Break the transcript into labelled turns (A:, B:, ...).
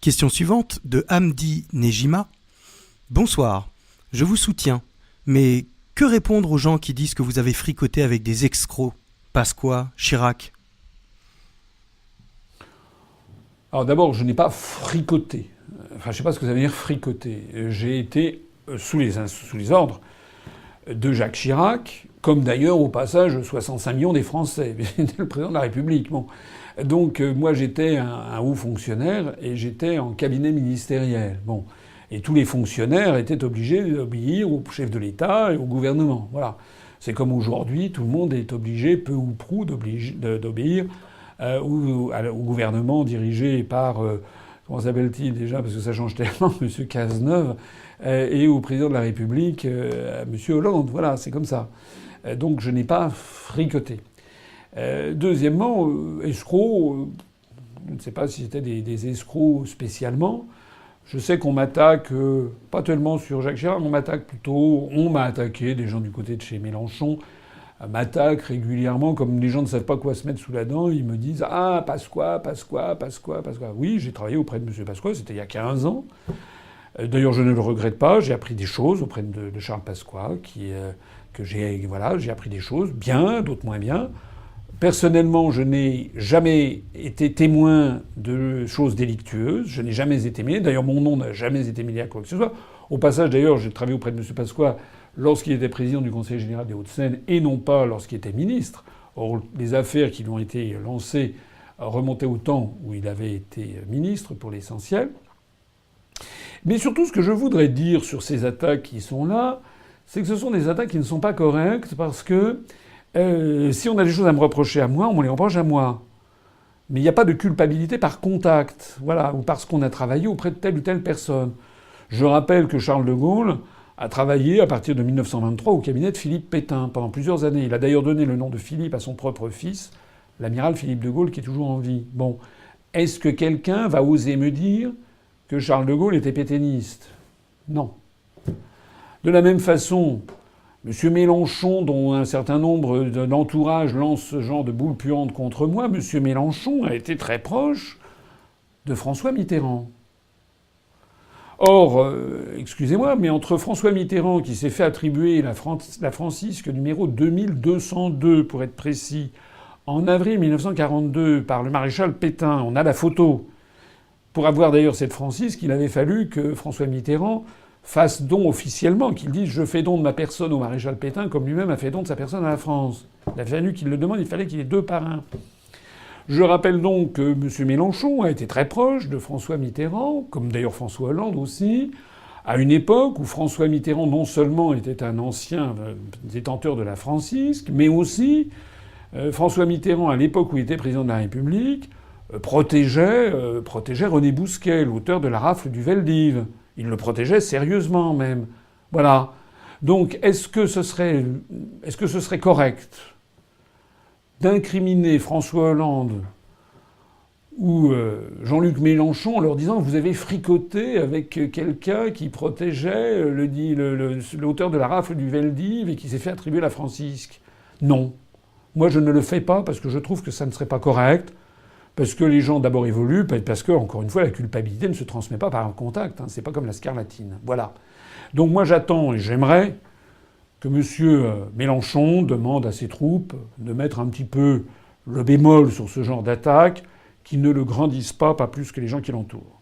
A: Question suivante de Hamdi Nejima. Bonsoir, je vous soutiens, mais que répondre aux gens qui disent que vous avez fricoté avec des escrocs, Pasqua, Chirac?
B: Alors d'abord, je n'ai pas fricoté. Enfin, je ne sais pas ce que ça veut dire fricoter. J'ai été sous les ordres de Jacques Chirac, comme d'ailleurs au passage 65 millions des Français. C'était le président de la République. Bon. Donc moi j'étais un haut fonctionnaire et j'étais en cabinet ministériel. Bon. Et tous les fonctionnaires étaient obligés d'obéir au chef de l'État et au gouvernement. Voilà. C'est comme aujourd'hui, tout le monde est obligé, peu ou prou, d'obéir au gouvernement dirigé par comment s'appelle-t-il déjà, parce que ça change tellement, M. Cazeneuve, et au président de la République, M. Hollande. Voilà, c'est comme ça. Donc je n'ai pas fricoté. Deuxièmement, escrocs, je ne sais pas si c'était des escrocs spécialement. Je sais qu'on m'attaque, pas tellement sur Jacques Chirac, on m'a attaqué, des gens du côté de chez Mélenchon m'attaquent régulièrement, comme les gens ne savent pas quoi se mettre sous la dent, ils me disent « Ah, Pasqua. » Oui, j'ai travaillé auprès de M. Pasqua, c'était il y a 15 ans. D'ailleurs, je ne le regrette pas, j'ai appris des choses auprès de Charles Pasqua, j'ai appris des choses, bien, d'autres moins bien. Personnellement, je n'ai jamais été témoin de choses délictueuses. Je n'ai jamais été mêlé. D'ailleurs, mon nom n'a jamais été mêlé à quoi que ce soit. Au passage, d'ailleurs, j'ai travaillé auprès de M. Pasqua lorsqu'il était président du Conseil général des Hauts-de-Seine et non pas lorsqu'il était ministre. Or, les affaires qui lui ont été lancées remontaient au temps où il avait été ministre, pour l'essentiel. Mais surtout, ce que je voudrais dire sur ces attaques qui sont là, c'est que ce sont des attaques qui ne sont pas correctes parce que si on a des choses à me reprocher à moi, on me les reproche à moi. Mais il n'y a pas de culpabilité par contact, voilà, ou parce qu'on a travaillé auprès de telle ou telle personne. Je rappelle que Charles de Gaulle a travaillé à partir de 1923 au cabinet de Philippe Pétain pendant plusieurs années. Il a d'ailleurs donné le nom de Philippe à son propre fils, l'amiral Philippe de Gaulle, qui est toujours en vie. Bon, est-ce que quelqu'un va oser me dire que Charles de Gaulle était pétainiste? Non. De la même façon, M. Mélenchon, dont un certain nombre d'entourages lancent ce genre de boule puante contre moi, M. Mélenchon a été très proche de François Mitterrand. Or, excusez-moi, mais entre François Mitterrand, qui s'est fait attribuer la Francisque numéro 2202, pour être précis, en avril 1942 par le maréchal Pétain, on a la photo. Pour avoir d'ailleurs cette Francisque, il avait fallu que François Mitterrand fasse don officiellement, qu'il dise « je fais don de ma personne au maréchal Pétain » comme lui-même a fait don de sa personne à la France. Il a fallu qu'il le demande, il fallait qu'il ait deux parrains. Je rappelle donc que M. Mélenchon a été très proche de François Mitterrand, comme d'ailleurs François Hollande aussi, à une époque où François Mitterrand non seulement était un ancien détenteur de la Francisque, mais aussi François Mitterrand, à l'époque où il était président de la République, protégeait René Bousquet, l'auteur de la rafle du Veldiv. Il le protégeait sérieusement même. Voilà. Donc est-ce que ce serait correct d'incriminer François Hollande ou Jean-Luc Mélenchon en leur disant « vous avez fricoté avec quelqu'un qui protégeait l'auteur de la rafle du Veldiv et qui s'est fait attribuer la Francisque ». Non. Moi, je ne le fais pas parce que je trouve que ça ne serait pas correct. Parce que les gens d'abord évoluent, parce que, encore une fois, la culpabilité ne se transmet pas par un contact. C'est pas comme la scarlatine. Voilà. Donc moi j'attends et j'aimerais que M. Mélenchon demande à ses troupes de mettre un petit peu le bémol sur ce genre d'attaque, qui ne le grandissent pas plus que les gens qui l'entourent.